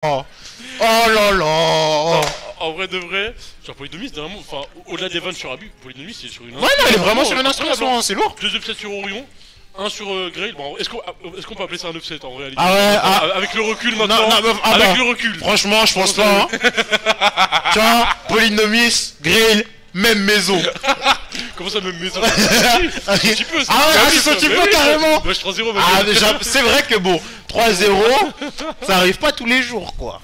Oh, oh là Non, là. en vrai de vrai, genre Polynomis, dernièrement, enfin, au-delà des vannes sur Abus, Polynomis c'est sur une Ouais, non, il est vraiment sur une inspiration, c'est lourd. 2 upsets sur Orion, un sur Grail. Bon, est-ce qu'on peut appeler ça un upset en réalité? Ah ouais, ah. Avec le recul maintenant. Non, non, ah avec bah, le recul. franchement, je pense pas. Hein. Tu vois, Polynomis, Grill, même maison. Comment ça, même maison? Un petit peu, Ah ouais, c'est son petit peu carrément. Moi je 3-0, Ah, déjà, c'est vrai que bon, 3-0, ça arrive pas tous les jours, quoi.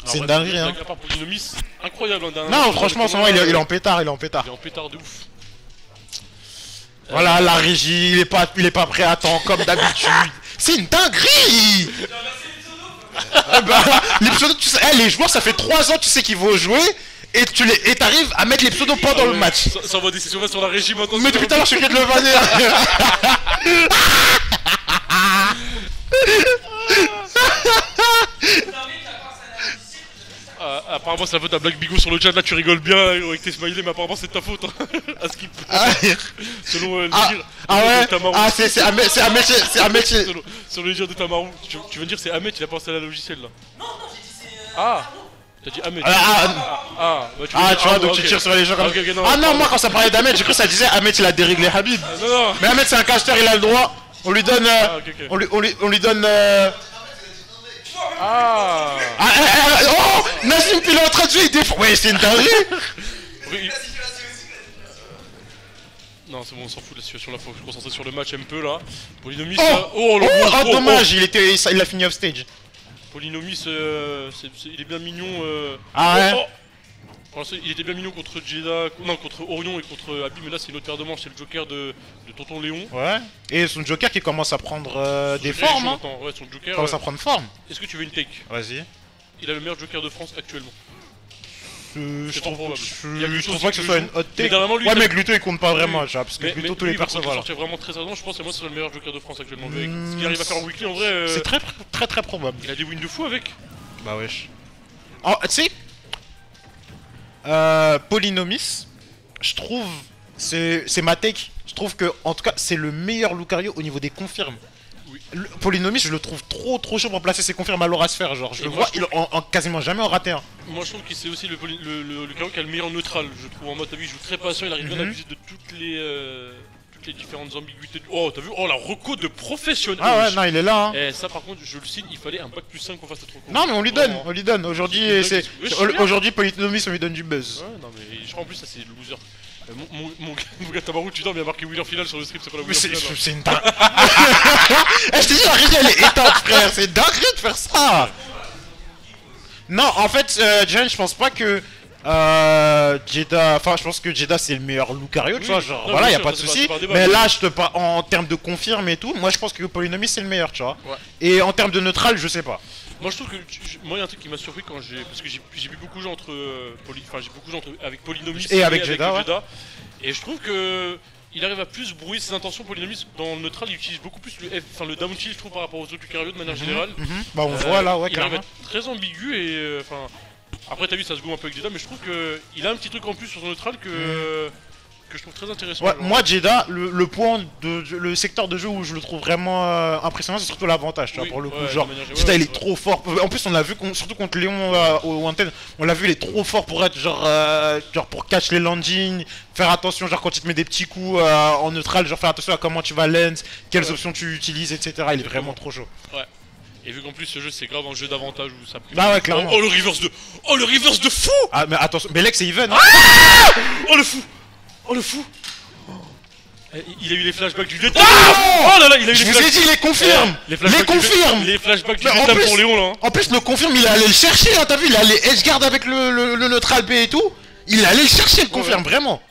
C'est une dinguerie, hein. À part Polynomis, incroyable. Non, franchement, en ce moment, il est en pétard, il est en pétard. Il est en pétard de ouf. Voilà, la régie, il est pas prêt à temps, comme d'habitude. C'est une dinguerie. Bah, les pseudos, tu sais, les joueurs, ça fait 3 ans, tu sais qu'ils vont jouer. Et t'arrives à mettre les pseudos pendant le match. Ça envoie des décisions sur la régie maintenant. Mais depuis tout à l'heure, je suis de le vanner. Apparemment c'est la faute à Black Bigot sur le chat, là tu rigoles bien avec tes smileys, mais apparemment c'est de ta faute hein. À skip. Selon le dire ouais. de Tamaru. Ah c'est un métier. Selon le dire de Tamaru. Tu veux dire c'est Ahmed, il a pensé à la logiciel là. Non, j'ai dit c'est... Ah, t'as dit Ahmed. Tu vois, donc tu tires sur les gens comme ça. Ah non, moi quand ça parlait d'Ahmed, j'ai cru que ça disait Ahmed il a déréglé Habib. Non. Mais Ahmed c'est un cacheteur, il a le droit. On lui donne... On lui donne... Oh, Nassim il est en train de jouer, il défend. Ouais, c'est une dinguerie. Non, c'est bon, on s'en fout de la situation là, faut se concentrer sur le match un peu là. Polynomis, dommage, il a fini off stage. Polynomis, il est bien mignon. Ah ouais. Il était bien mignon contre Jeddah, non contre Orion et contre Abim, mais là c'est une autre paire de manches, c'est le Joker de Tonton Léon. Ouais. Et son Joker qui commence à prendre des formes. Hein. Ouais, son Joker commence à prendre forme. Est-ce que tu veux une take? Vas-y. Il a le meilleur Joker de France actuellement. Je trouve pas que ce soit une hot take. Ouais, mais Gluto il compte pas vraiment, parce que Gluto tous les persos voilà. Sortir vraiment très sérieusement, je pense que moi c'est le meilleur Joker de France actuellement. Ce qu'il arrive à faire en weekly en vrai. C'est très probable. Il a des wins de fou avec. Bah wesh. Oh, tu sais, Polynomis, je trouve, c'est ma take. Je trouve que, en tout cas, c'est le meilleur Lucario au niveau des confirmes. Oui. Polynomis, je le trouve trop chaud pour placer ses confirmes à l'aura sphère. Genre, je le vois, quasiment jamais en raté un. Moi, je trouve que c'est aussi le Lucario qui a le meilleur neutral. Je trouve en mode, t'as vu, il joue très patient, il arrive bien à abuser de toutes les différentes ambiguïtés. Oh, t'as vu? Oh, la reco de professionnel. Ah ouais, non, il est là. Hein. Et ça, par contre, je le signe, il fallait un bac plus 5 pour faire cette reco. Non, mais on lui donne, Aujourd'hui, Polynomis, on lui donne du buzz. Ouais, non, mais je crois en plus, ça c'est le loser. Mon gars Tamaru, tu dors, mais il a marqué winner final sur le stream, c'est pas la winner final. C'est une dingue. Je te dis, la régie elle est éteinte, frère. C'est dingue de faire ça. Non, en fait, Jen, je pense pas que Jeddah. Enfin, je pense que Jeddah c'est le meilleur Lucario, tu vois. Genre, voilà, y a pas de souci. Mais là, je te parle en termes de confirme et tout. Moi, je pense que Polynomis c'est le meilleur, tu vois. Et en termes de neutral, je sais pas. Moi je trouve que moi il y a un truc qui m'a surpris quand parce que j'ai vu beaucoup de gens avec Polynomis et avec Jeddah, et je trouve que il arrive à plus brouiller ses intentions. Polynomis dans le neutral il utilise beaucoup plus le down tilt je trouve par rapport aux autres Lucario de manière générale. Bah on voit là ouais il arrive à être très ambigu et enfin après t'as vu ça se goûte un peu avec Jeddah, mais je trouve que il a un petit truc en plus sur son neutral que je trouve très intéressant. Ouais, moi Jeddah, le secteur de jeu où je le trouve vraiment impressionnant, c'est surtout l'avantage, tu vois, pour le coup. Genre, Jeddah il est trop fort. En plus, on l'a vu, surtout contre Léon au Wanted, on l'a vu, il est trop fort pour être genre pour catch les landings, faire attention, genre quand il te met des petits coups en neutral, genre faire attention à comment tu vas lens, quelles options tu utilises, etc. Il est vraiment trop chaud. Ouais. Et vu qu'en plus ce jeu c'est grave un jeu d'avantage où ça. Bah ouais, clairement. Oh le reverse de fou. Ah mais attention, mais Lex c'est even. Hein. Oh le fou. Oh le fou! Il a eu les flashbacks du Vietnam! Oh là là, il a eu les flashbacks! Je vous ai dit, les confirme! Les flashbacks du Vietnam pour Léon là! En plus, le confirme, il est allé le chercher, hein, t'as vu? Il est allé edgeguard avec le neutral B et tout. Il est allé le chercher, le confirme, vraiment!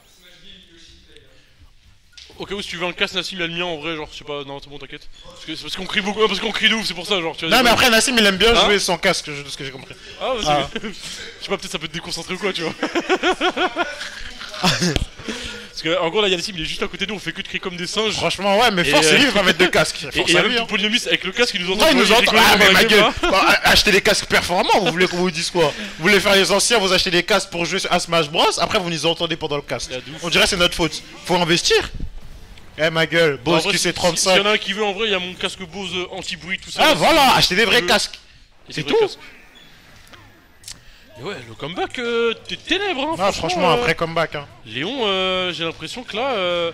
Au cas où si tu veux un casque, Nassim il a le mien en vrai, genre je sais pas, non c'est bon t'inquiète. Parce qu'on crie beaucoup, parce qu'on crie de ouf, c'est pour ça, genre tu vois. Non mais après Nassim il aime bien jouer sans casque, de ce que j'ai compris. Ah vas-y, je sais pas, peut-être ça peut te déconcentrer ou quoi, tu vois. Parce que en gros là Nassim il est juste à côté de nous, on fait que de crier comme des singes. Franchement ouais, mais force lui il va mettre de casque. Et il y a même Polynomis avec le casque, il nous entend. Ouais, il nous entend. Ah mais ma gueule. Achetez des casques performants, vous voulez qu'on vous dise quoi? Vous voulez faire les anciens, vous achetez des casques pour jouer à Smash Bros, après vous nous entendez pendant le casque. On dirait c'est notre faute. Faut investir. Eh ma gueule, Bose QC35. S'il y en a un qui veut en vrai, il y a mon casque Bose anti-bruit tout ça. Ah voilà, achetez des vrais casques. C'est tout. Et ouais, le comeback, t'es ténèbres, hein. Non, franchement, un vrai comeback. Hein. Léon, j'ai l'impression que là,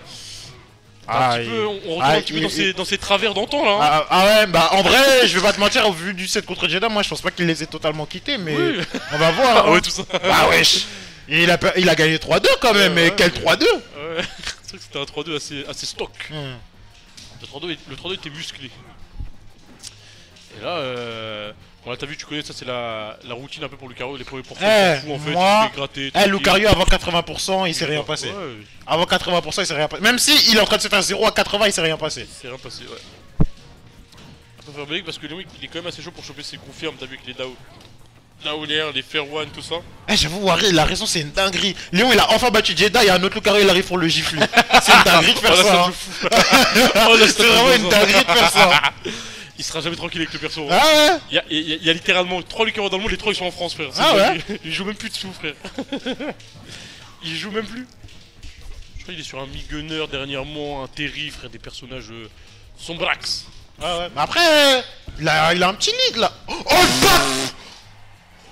on retourne un petit peu dans ses travers d'antan là. Hein. Ah ouais, bah en vrai, je vais pas te mentir, au vu du set contre Jeddah, moi je pense pas qu'il les ait totalement quittés, mais oui. On va voir. Ah ouais, tout ça. Bah wesh. Il a gagné 3-2 quand même, mais quel 3-2. Ouais, c'est vrai que c'était un 3-2 assez stock. Le 3-2 était musclé. Et là, bon là t'as vu, tu connais ça, c'est la routine un peu pour Lucario, les premiers pourcents fou en fait, moi, il fait gratter. Lucario avant 80%, il s'est rien passé. Ouais. Avant 80%, il s'est rien passé. Même si il est en train de se faire 0 à 80, il s'est rien passé. Il s'est rien passé, ouais. Un peu faire big parce que Léon il est quand même assez chaud pour choper ses confirmes, t'as vu avec les Dao. Dao l'air, les Fair One, tout ça. J'avoue, Warri, il a raison, c'est une dinguerie. Léon il a enfin battu Jeddah, il y a un autre Lucario, il arrive pour le gifler. C'est une dinguerie de faire ça. C'est vraiment une dinguerie de faire ça. Il sera jamais tranquille avec le perso. Ah ouais. Il y a littéralement 3 Lucario dans le monde, les 3 ils sont en France, frère. Ah ouais. Il joue même plus dessous, frère. Il joue même plus. Je crois qu'il est sur un Mi-Gunner dernièrement, un Terry, frère, des personnages sombrax. Ah ouais. Mais après, il a un petit lead là. Oh le paf.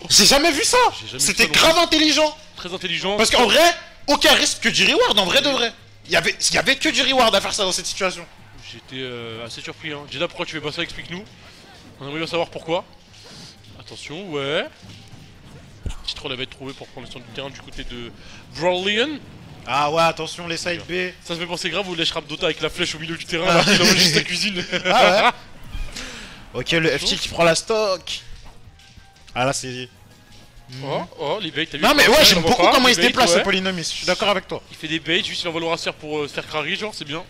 J'ai jamais vu ça. C'était grave intelligent. Très intelligent. Parce qu'en vrai, aucun risque que du reward, en vrai de vrai. Il y avait que du reward à faire ça dans cette situation. J'étais assez surpris. Hein. Jeddah, pourquoi tu fais pas ça? Explique-nous. On aimerait bien savoir pourquoi. Attention, ouais. Petit troll avait trouvé pour prendre le centre du terrain du côté de Brawlian. Ah ouais, attention les side B. Ça se fait penser grave au lèche rap Dota avec la flèche au milieu du terrain alors qu'il envoie juste sa cuisine. Ah ouais. Ok, le FT qui prend la stock. Ah là c'est... Oh, les baits, t'as vu? Non mais ouais, j'aime beaucoup comment il se déplace ce Polynomis, je suis d'accord avec toi. Il fait des baits, juste il envoie le racer pour se faire crari, genre c'est bien.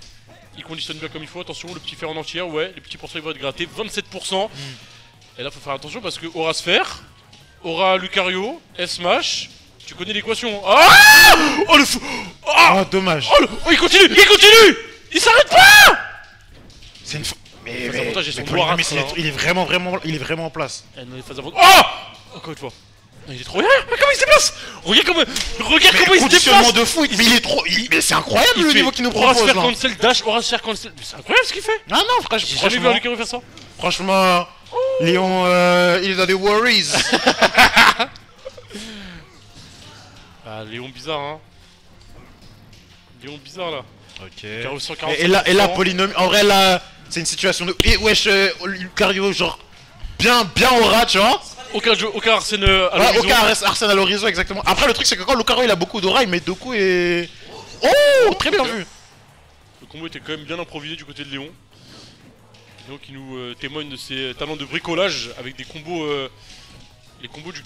Il conditionne bien comme il faut, attention, le petit fer en entière, ouais, les petits pourcents ils vont être grattés, 27%. Et là faut faire attention parce que aura Sphère, aura Lucario, S-Smash, tu connais l'équation. Ah oh le fou. Oh dommage. Oh il continue, il s'arrête pas. C'est une mais il est vraiment en place. Oh encore une fois. Il est trop bien. Comment il se déplace. Regarde comment il se déplace de fou. Mais il est trop... Mais c'est incroyable le niveau qu'il nous propose là. Cancel dash, Horace cancel. C'est incroyable ce qu'il fait. Ah non frère, j'ai jamais vu un Lucario faire ça. Franchement, Léon, il a des worries. Ah Léon bizarre hein. Léon bizarre là. Ok. Et là Polynomie, en vrai là, c'est une situation de... Et wesh, Lucario genre bien aura, tu vois. Aucun Arsène à l'horizon. Aucun Arsène à l'horizon, exactement. Après, le truc, c'est que quand Lucario il a beaucoup d'aura, il met deux coups et. Oh, très bien vu. Le combo était quand même bien improvisé du côté de Léon. Léon qui nous témoigne de ses talents de bricolage avec des combos. Les combos du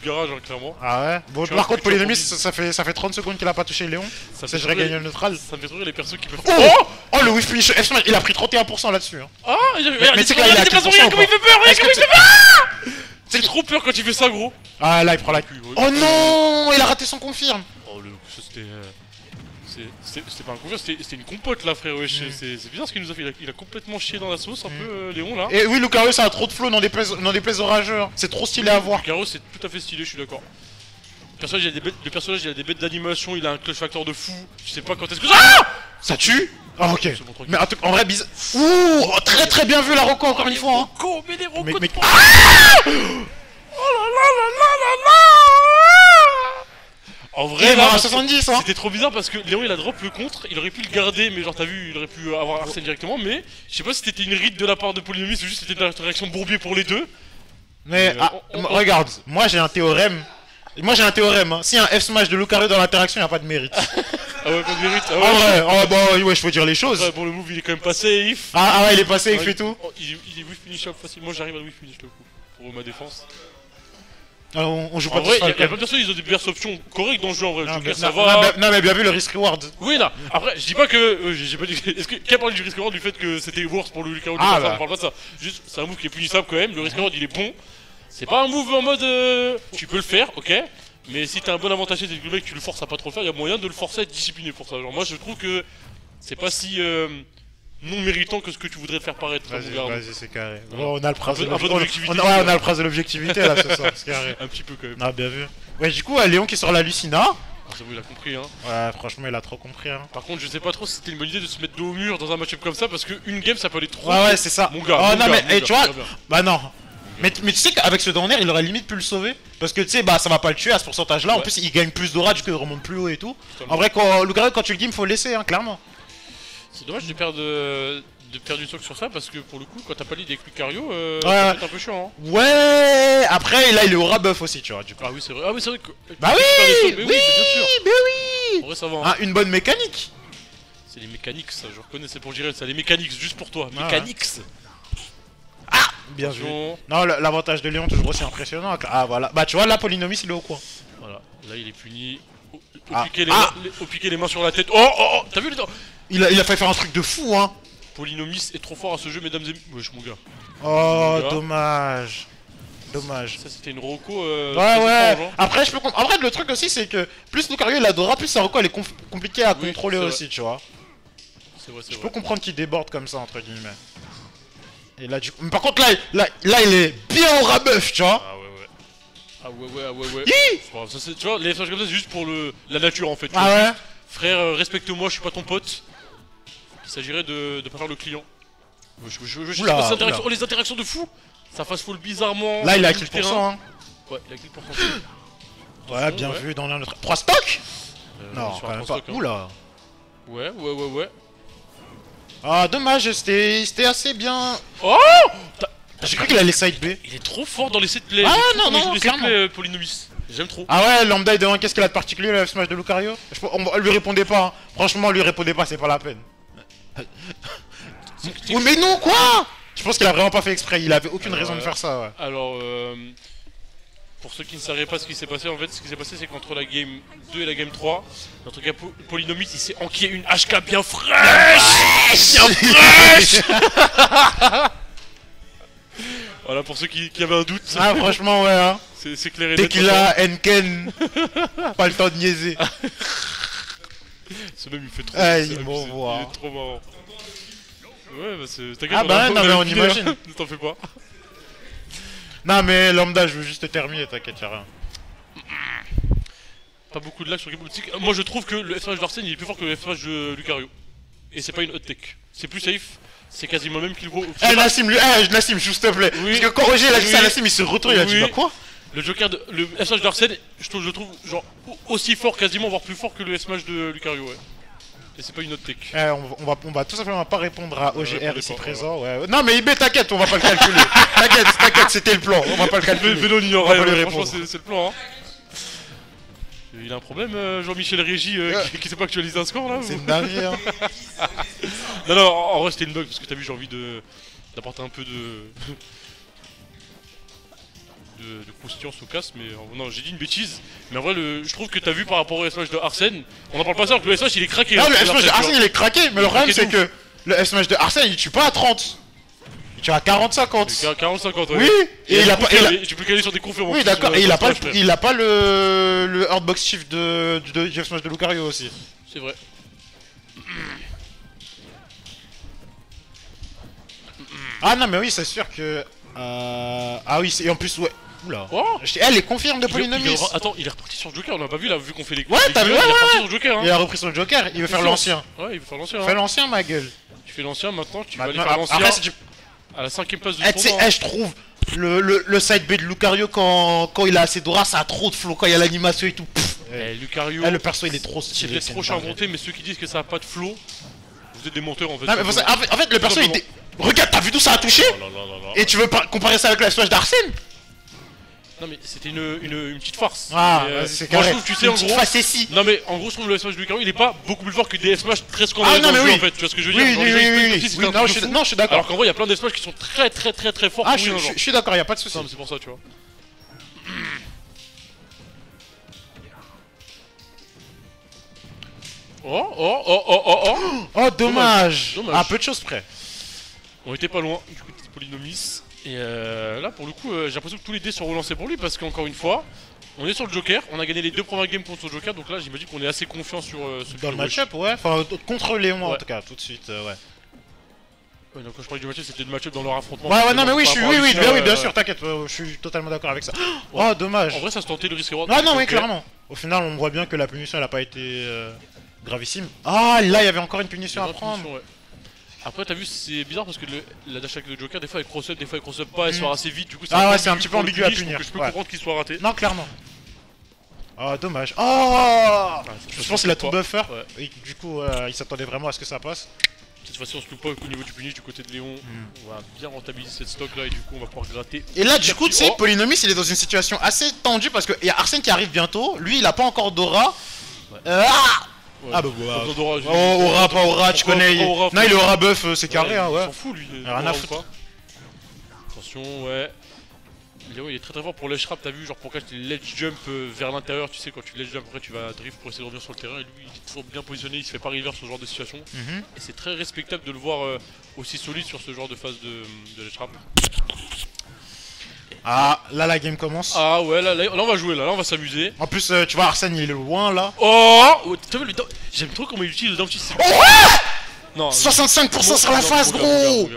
garage, hein, clairement. Ah ouais. Bon, par contre, Polynomis, ça fait 30 secondes qu'il a pas touché Léon. Ça je gagné le neutral. Ça me fait trop rire les persos qui peuvent. Oh le whiff finish F-Smash, il a pris 31% là-dessus. Hein. Ah mais c'est qu'il a 15%. Comment il fait peur, regarde comment il fait peur. C'est trop peur quand il fait ça, gros. Ah là, il prend la queue. Oh non, il a raté son confirme. Oh le c'était. C'était pas un confirme, c'était une compote là, frère. Wesh. C'est bizarre ce qu'il nous a fait. Il a complètement chié dans la sauce, un peu Léon là. Et oui, Lucario, ça a trop de flow dans des plays orageux. C'est trop stylé à voir. Lucario, c'est tout à fait stylé, je suis d'accord. Le personnage, il a des bêtes d'animation, il a un clutch factor de fou. Je sais pas quand est-ce que ça tue. Ah ok. Mais en vrai bizarre. Ouh, très bien vu la Rocco encore une fois. Mais les Rocco. Mais... Oh là là. En vrai, là, 70, hein. C'était trop bizarre parce que Léon il a drop le contre, il aurait pu le garder, mais genre t'as vu, il aurait pu avoir Arsène directement, mais je sais pas si c'était une ride de la part de Polynomis ou juste c'était une réaction bourbier pour les deux. Mais regarde, moi j'ai un théorème. Hein. Si un F-Smash de Lucario dans l'interaction, y a pas de mérite. Ah ouais, pas de mérite. Ah ouais, bon, ouais, je faut dire les choses. Ouais, bon, le move il est quand même pas safe. Ah ouais, il est pas safe et tout. Il est whiff finish up facile. Moi j'arrive à whiff finish le coup pour ma défense. Alors, on joue pas en vrai, il y a plein de personnes, ils ont des diverses options correctes dans le jeu en vrai. Non, mais bien vu le risk reward. Oui, là. Après, je dis pas que. J'ai pas dit. Est-ce que. Qui a parlé du risk reward du fait que c'était worse pour le Lucario? On parle pas de ça. Juste, c'est un move qui est punissable quand même. Le risk reward il est bon. C'est pas un move en mode. Tu peux le faire, ok. Mais si t'as un bon avantage et que le mec tu le forces à pas trop le faire, il y a moyen de le forcer à être discipliné pour ça. Genre, moi je trouve que c'est pas si. Non méritant que ce que tu voudrais faire paraître. Vas-y, c'est carré. Bon, on a le prince de l'objectivité. On a le prince de l'objectivité là ce soir, c'est carré. Un petit peu quand même. Ah, bien vu. Ouais, du coup, Léon qui sort la Lucina. Ah, ça il a compris, hein. Ouais, franchement, il a trop compris, hein. Par contre, je sais pas trop si c'était une bonne idée de se mettre dos au mur dans un match-up comme ça parce qu'une game ça peut aller trop. Ouais, c'est ça. Mon gars. Tu vois. Bah non. Mais tu sais qu'avec ce down air, il aurait limite pu le sauver. Parce que tu sais, bah ça va pas le tuer à ce pourcentage là. En plus, il gagne plus d'aura, du coup il remonte plus haut et tout. En vrai, quand tu le game, faut le laisser, hein, clairement. C'est dommage de perdre du stock sur ça parce que pour le coup, quand t'as pas lead avec Lucario, ouais. ça peut être un peu chiant. Hein. Ouais. Après, là, il est aura buff aussi, tu vois. Du coup. Ah oui, c'est vrai. Ah oui, c'est vrai que. Bah oui, mais oui, bien sûr. Mais oui. En vrai, ça va. Hein. Ah, une bonne mécanique. C'est les mécaniques, ça. Je reconnais, c'est pour Jirel, ça. Les mécaniques, juste pour toi. Mécaniques. Ah, bien vu. Non, l'avantage de Léon toujours aussi impressionnant. Ah voilà. Bah tu vois, là, Polynomis, il est au coin. Voilà. Là, il est puni. Au piquer les mains sur la tête. Oh, t'as vu les dents? Il a failli faire un truc de fou, hein. Polynomis est trop fort à ce jeu, mesdames et... Wesh, mon gars. Oh, dommage. Dommage. Ça, c'était une Rocco. Ouais. Après, je peux comprendre. En vrai, le truc aussi, c'est que plus Lucario il adora, plus sa Rocco elle est compliquée à contrôler aussi, tu vois. C'est vrai, Je peux comprendre qu'il déborde comme ça, entre guillemets. Et là, du coup. Mais par contre, là, il est bien au rabuff, tu vois. Ah ouais. Ça, tu vois, les FH comme ça, c'est juste pour la nature en fait. Ah ouais. Frère, respecte-moi, je suis pas ton pote. Il s'agirait de pas faire le client. Les interactions de fou. Ça fast fall bizarrement. Là, il a kill %, hein. Ouais, il a kill %. Ouais, bien vu dans notre. 3 stocks. Non, quand même pas. Oula. Ouais. Ah, dommage, c'était assez bien. Oh! J'ai cru qu'il allait side B. Il est trop fort dans les set plays. Ah non, clairement. Polynomis. J'aime trop. Ah ouais, lambda est devant, qu'est-ce qu'il a de particulier le F-Smash de Lucario? On lui répondait pas, hein. Franchement, lui répondait pas, c'est pas la peine. Oui, mais non, quoi? Je pense qu'il a vraiment pas fait exprès, il avait aucune raison de faire ça, ouais. Alors, pour ceux qui ne savaient pas ce qui s'est passé, en fait, ce qui s'est passé, c'est qu'entre la game 2 et la game 3, notre gars Polynomis, il s'est enquillé une HK bien fraîche. Voilà, pour ceux qui avaient un doute. Ah, franchement, ouais, hein. C'est clair et net. Dès qu'il a Enken, pas le temps de niaiser. Ce même il me fait trop. Il m'envoie. Il est trop marrant. Ouais, bah c'est. T'inquiète, ah bah non, mais on imagine. Ne t'en fais pas. Non, mais lambda, je veux juste terminer, t'inquiète, y'a rien. Pas beaucoup de lag sur Game Optic. Moi, je trouve que le FH d'Arsène il est plus fort que le FH de Lucario. Et c'est pas une hot tech. C'est plus safe. C'est quasiment le même qu'il vaut. Nassim, Nassim, s'il te plaît. Oui. Parce que quand Roger a dit ça à Nassim, il se retourne, il a dit bah quoi? Le Joker de. Le S-Smash d'Arsène, je trouve genre aussi fort, quasiment, voire plus fort que le S-Smash de Lucario, ouais. Et c'est pas une autre tech. On va tout simplement pas répondre à OGR ici présent, ouais. Non mais IB, t'inquiète, on va pas le calculer. T'inquiète, c'était le plan, on va pas le calculer. Vélo n'ignore rien, franchement, c'est le plan, hein. Il a un problème, Jean-Michel Régie, qui sait pas actualiser un score là? C'est une dinguerie, hein. Non, en vrai c'était une bug parce que t'as vu, j'ai envie d'apporter un peu de croustillance au casse, mais non, j'ai dit une bêtise. Mais en vrai, je trouve que t'as vu par rapport au S-Smash de Arsène, on en parle pas ça, que le S-Smash il est craqué. Non, le S-Smash de Arsène il est craqué, mais le problème c'est que le S-Smash de Arsène il tue pas à 30. Il tue à 40-50. 40-50, ouais. Oui, et il a pas. Tu peux caler sur des confirmes. Oui, d'accord, et il a pas le Hardbox Shift du F-Smash de Lucario aussi. C'est vrai. Ah non, mais oui, c'est sûr que. Ah oui, et en plus, ouais. Oula. Oh, elle est confirme de Polynomis. Attends, il est reparti sur le Joker, on l'a pas vu là, vu qu'on fait les. Ouais, t'as vu, il est reparti sur le Joker. Hein. Il a repris son Joker, il veut faire l'ancien. Ouais, il veut faire l'ancien. Fais l'ancien, ma gueule. Tu fais l'ancien maintenant, tu vas aller faire l'ancien. À la 5ème place de tournoi. Je trouve le side B de Lucario quand il a assez d'aura, ça a trop de flow quand il y a l'animation et tout. Lucario. Le perso il est trop stylé. C'est trop charbonné, mais ceux qui disent que ça a pas de flow, vous êtes des menteurs en fait. Non, mais en fait, le perso il était. Regarde, t'as vu d'où ça a touché? Et tu veux pas comparer ça avec la Smash d'Arsène? Non mais c'était une petite farce. Ah, c'est carré. Moi, je trouve, tu sais, en gros. Non mais en gros, je trouve le S-Smash de Lucario, il est pas beaucoup plus fort que des S-Smash très scandaleux dans le jeu en fait. Tu vois ce que je veux dire? Oui, non, je suis d'accord. Alors qu'en vrai, il y a plein d'S-Smash qui sont très forts. Ah, je suis d'accord, y a pas de soucis. Non, mais c'est pour ça, tu vois. Oh, dommage. À peu de choses près. On était pas loin, du coup, c'était Polynomis. Et là, pour le coup, j'ai l'impression que tous les dés sont relancés pour lui parce qu'encore une fois, on est sur le Joker. On a gagné les 2 premières games contre le Joker, donc là, j'imagine qu'on est assez confiant sur ce dans le match-up, ouais. Enfin, contre Léon en tout cas, tout de suite, ouais. Ouais, donc quand je parlais du match-up, c'était le match-up dans leur affrontement. Ouais, non, mais oui, bien sûr, t'inquiète, je suis totalement d'accord avec ça. Oh, dommage. En vrai, ça se tentait le risque reward. Ah non, oui, clairement. Au final, on voit bien que la punition, elle a pas été gravissime. Ah, là, il y avait encore une punition à prendre. Après, t'as vu, c'est bizarre parce que la dash attack de Joker, des fois elle cross-up, des fois elle cross-up pas, elle sort assez vite, du coup ah ouais, c'est un petit peu ambigu à punir. Je peux comprendre qu'il soit raté. Non, clairement. Oh, dommage. Oh, je pense qu'il a tout buffer. Et du coup, il s'attendait vraiment à ce que ça passe. Cette fois-ci, on se loupe pas au niveau du punish du côté de Léon. On va bien rentabiliser cette stock là et du coup, on va pouvoir gratter. Et là, du coup, tu sais, Polynomis il est dans une situation assez tendue parce qu'il y a Arsène qui arrive bientôt. Lui, il a pas encore d'aura. Ah bah voilà. Aura, pas aura, tu connais. Non, il est aura buff, c'est carré, hein, ouais. Il s'en fout lui. Rien à foutre. Attention, ouais. Léon il est très très fort pour ledge trap, t'as vu, genre pour catch les ledge jump vers l'intérieur, tu sais, quand tu ledge jump après tu vas drift pour essayer de revenir sur le terrain et lui il est toujours bien positionné, il se fait pas river sur ce genre de situation. Et c'est très respectable de le voir aussi solide sur ce genre de phase de ledge trap. Ah, là la game commence. Ah ouais, là on va jouer, là on va s'amuser. En plus, tu vois, Arsène il est loin là. Oh, t'as vu le down... J'aime trop comment il utilise le down kick. Oh ouais non, 65% sur la face, gros.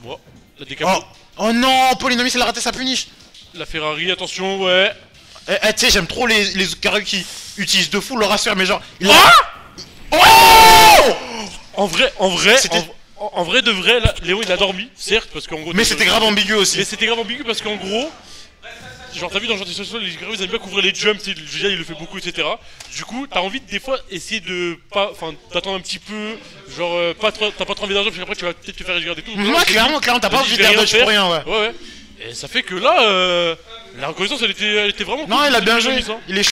Bon, la décap. Oh non, Polynomis il a raté sa punish. La Ferrari, attention, ouais. Tu sais, j'aime trop les carrés qui utilisent de fou leur rassure, mais genre. Oh en vrai de vrai, là, Léon il a dormi, certes, parce qu'en gros. Mais c'était grave ambigu aussi. Mais c'était grave ambigu parce qu'en gros. Genre t'as vu dans ce genre de situation, les carrés ils aiment bien couvrir les jumps, déjà il le fait beaucoup, etc. Du coup, t'as envie de des fois essayer de pas. Enfin, d'attendre un petit peu. Genre, t'as pas trop envie d'un jump, parce qu'après tu vas peut-être te faire regarder tout. Moi, clairement, t'as pas envie d'air dodge pour rien, ouais. Ouais. Et ça fait que là, la reconnaissance elle était vraiment. Non, il a bien joué. Il est